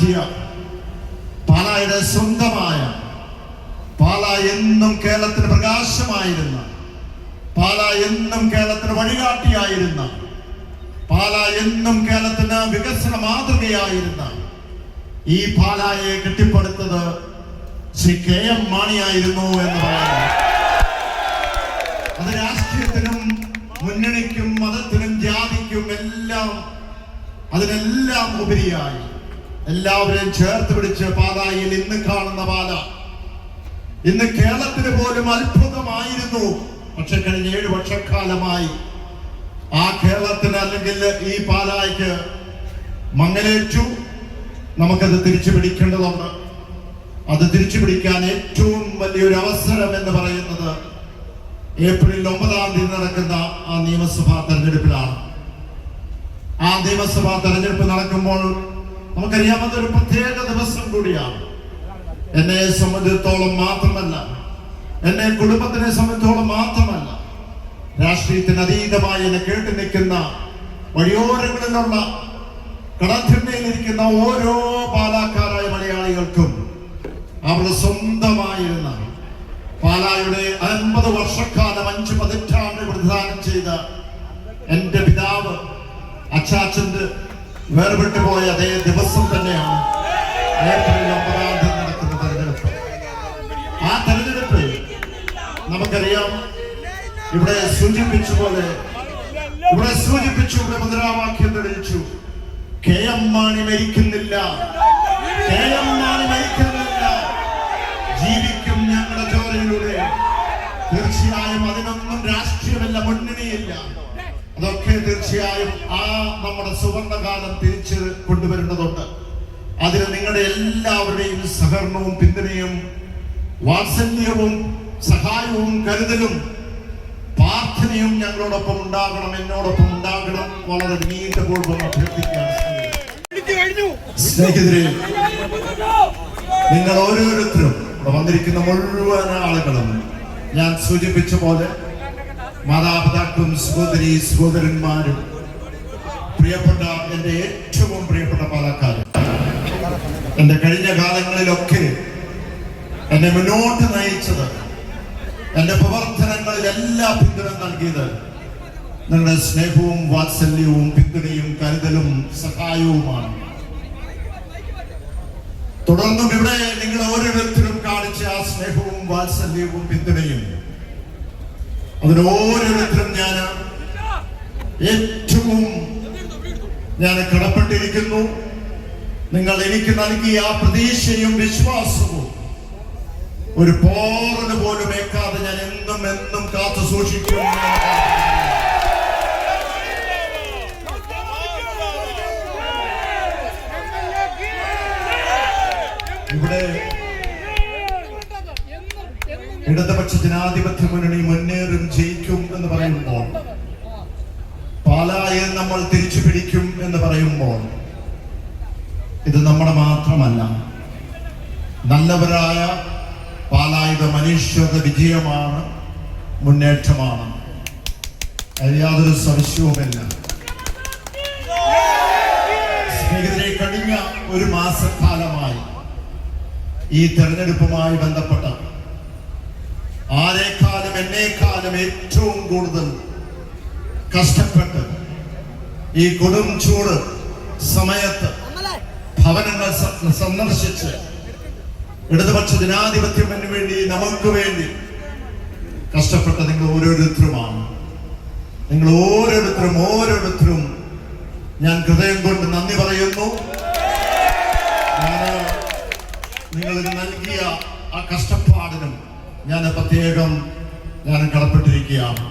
മാറ്റിയ പാലായുടെ സ്വന്തമായ, പാല എന്നും കേരളത്തിന് പ്രകാശമായിരുന്ന, പാല എന്നും കേരളത്തിന് വഴികാട്ടിയായിരുന്ന, പാല എന്നും കേരളത്തിന് വികസന മാതൃകയായിരുന്ന ഈ പാലായെ കെട്ടിപ്പടുത്തത് ശ്രീ KM മാണിയായിരുന്നു എന്ന് പറയുന്നത്. അത് രാഷ്ട്രീയത്തിനും മുന്നണിക്കും മതത്തിനും ജാതിക്കും എല്ലാം അതിനെല്ലാം ഉപരിയായി എല്ലാവരെയും ചേർത്ത് പിടിച്ച് പാലായിൽ ഇന്ന് കാണുന്ന പാല ഇന്ന് കേരളത്തിന് പോലും അത്ഭുതമായിരുന്നു. പക്ഷെ കഴിഞ്ഞ 7 വർഷക്കാലമായി ആ കേരളത്തിന് അല്ലെങ്കിൽ ഈ പാലായ്ക്ക് മങ്ങലേറ്റു. നമുക്കത് തിരിച്ചു പിടിക്കേണ്ടതുണ്ട്. അത് തിരിച്ചു പിടിക്കാൻ ഏറ്റവും വലിയൊരു അവസരം എന്ന് പറയുന്നത് ഏപ്രിൽ 9-ാം തീയതി നടക്കുന്ന ആ നിയമസഭാ തെരഞ്ഞെടുപ്പിലാണ്. ആ നിയമസഭാ തെരഞ്ഞെടുപ്പ് നടക്കുമ്പോൾ നമുക്കറിയാം, അതൊരു പ്രത്യേക ദിവസം കൂടിയാണ്. എന്നെ സംബന്ധിച്ചിടത്തോളം മാത്രമല്ല, എന്നെ കുടുംബത്തിനെ സംബന്ധിച്ചിടത്തോളം മാത്രമല്ല, രാഷ്ട്രീയത്തിന് അതീതമായി എന്നെ കേട്ടു നിൽക്കുന്ന വഴിയോരങ്ങളിലുള്ള കടത്തിണ്ണയിലിരിക്കുന്ന ഓരോ പാലാക്കാരായ മലയാളികൾക്കും അവരുടെ സ്വന്തമായിരുന്ന പാലായുടെ 50 വർഷക്കാലം 5 പതിറ്റാണ്ട് പ്രതിദാനം ചെയ്ത എന്റെ പിതാവ് അച്ചാച്ചന്റെ വേർപെട്ടു പോയ അതേ ദിവസം തന്നെയാണ് ഏപ്രിൽ 9-ാം തീയതി നടക്കുന്ന തെരഞ്ഞെടുപ്പ്. ആ തെരഞ്ഞെടുപ്പ് നമുക്കറിയാം, ഇവിടെ സൂചിപ്പിച്ചു ഇവിടെ മുദ്രാവാക്യം തെളിയിച്ചു, KM മാണി മരിക്കുന്നില്ല, KM മാണി മരിക്കുന്നില്ല, ജീവിക്കും ഞങ്ങളുടെ ചോരയിലൂടെ. തീർച്ചയായും അതിനൊന്നും രാഷ്ട്രീയമല്ല, മുന്നണിയില്ല. അതൊക്കെ തീർച്ചയായും ആ നമ്മുടെ സുവർണകാലം തിരിച്ച് കൊണ്ടുവരേണ്ടതുണ്ട്. അതിന് നിങ്ങളുടെ എല്ലാവരുടെയും സഹകരണവും പിന്തുണയും വാത്സല്യവും സഹായവും കരുതലും പ്രാർത്ഥനയും ഞങ്ങളോടൊപ്പം ഉണ്ടാകണം, എന്നോടൊപ്പം ഉണ്ടാകണം. വളരെ വിനീതപൂർവ്വം അഭ്യർത്ഥിക്കുകയാണ്. സ്നേഹിതരെ, നിങ്ങൾ ഓരോരുത്തരും വന്നിരിക്കുന്ന മുഴുവൻ ആളുകളും ഞാൻ സൂചിപ്പിച്ച പോലെ മാതാപിതാക്കളും സഹോദരന്മാരും പ്രിയപ്പെട്ട എന്റെ ഏറ്റവും പ്രിയപ്പെട്ട പാലക്കാരും, എന്റെ കഴിഞ്ഞ കാലങ്ങളിലൊക്കെ എന്നെ മുന്നോട്ട് നയിച്ചത്, എന്റെ പ്രവർത്തനങ്ങളിൽ എല്ലാ പിന്തുണ നൽകിയത് നിങ്ങളുടെ സ്നേഹവും വാത്സല്യവും പിന്തുണയും കരുതലും സഹായവുമാണ്. തുടർന്നും ഇവിടെ നിങ്ങൾ ഓരോരുത്തരും കാണിച്ച ആ സ്നേഹവും വാത്സല്യവും പിന്തുണയും അതിനോരോരുത്തരും ഏറ്റവും കടപ്പെട്ടിരിക്കുന്നു. നിങ്ങൾ എനിക്ക് നൽകിയ ആ പ്രതീക്ഷയും വിശ്വാസവും ഒരു പോറന് പോലും ഏക്കാതെ ഞാൻ എന്നും കാത്തു സൂക്ഷിക്കും. ഇവിടെ ഇടതുപക്ഷ ജനാധിപത്യ മുന്നണി മുന്നേറും ജയിക്കും എന്ന് പറയുമ്പോൾ, പാലായിൽ നമ്മൾ തിരിച്ചു പിടിക്കും എന്ന് പറയുമ്പോൾ, ഇത് നമ്മുടെ മാത്രമല്ല, നല്ലവരായ പാലായുടെ മനുഷ്യരുടെ വിജയമാണ്, മുന്നേറ്റമാണ്. യാതൊരു സംശയവുമില്ല. സ്നേഹിതരെ, കഴിഞ്ഞ 1 മാസക്കാലമായി ഈ തെരഞ്ഞെടുപ്പുമായി ബന്ധപ്പെട്ട ആരെക്കാളും എന്നേക്കാളും ഏറ്റവും കൂടുതൽ കഷ്ടപ്പെട്ട് ഈ കൊടും ചൂട് സമയത്ത് ഭവനങ്ങൾ സന്ദർശിച്ച് ഇടതുപക്ഷ ജനാധിപത്യത്തിന് വേണ്ടി, നമുക്ക് വേണ്ടി കഷ്ടപ്പെട്ട നിങ്ങൾ ഓരോരുത്തരുമാണ്. നിങ്ങൾ ഓരോരുത്തരും ഞാൻ ഹൃദയം കൊണ്ട് നന്ദി പറയുന്നു. നിങ്ങൾക്ക് നൽകിയ ആ കഷ്ടപ്പാടിനും ഞാൻ പ്രത്യേകം കടപ്പെട്ടിരിക്കുകയാണ്.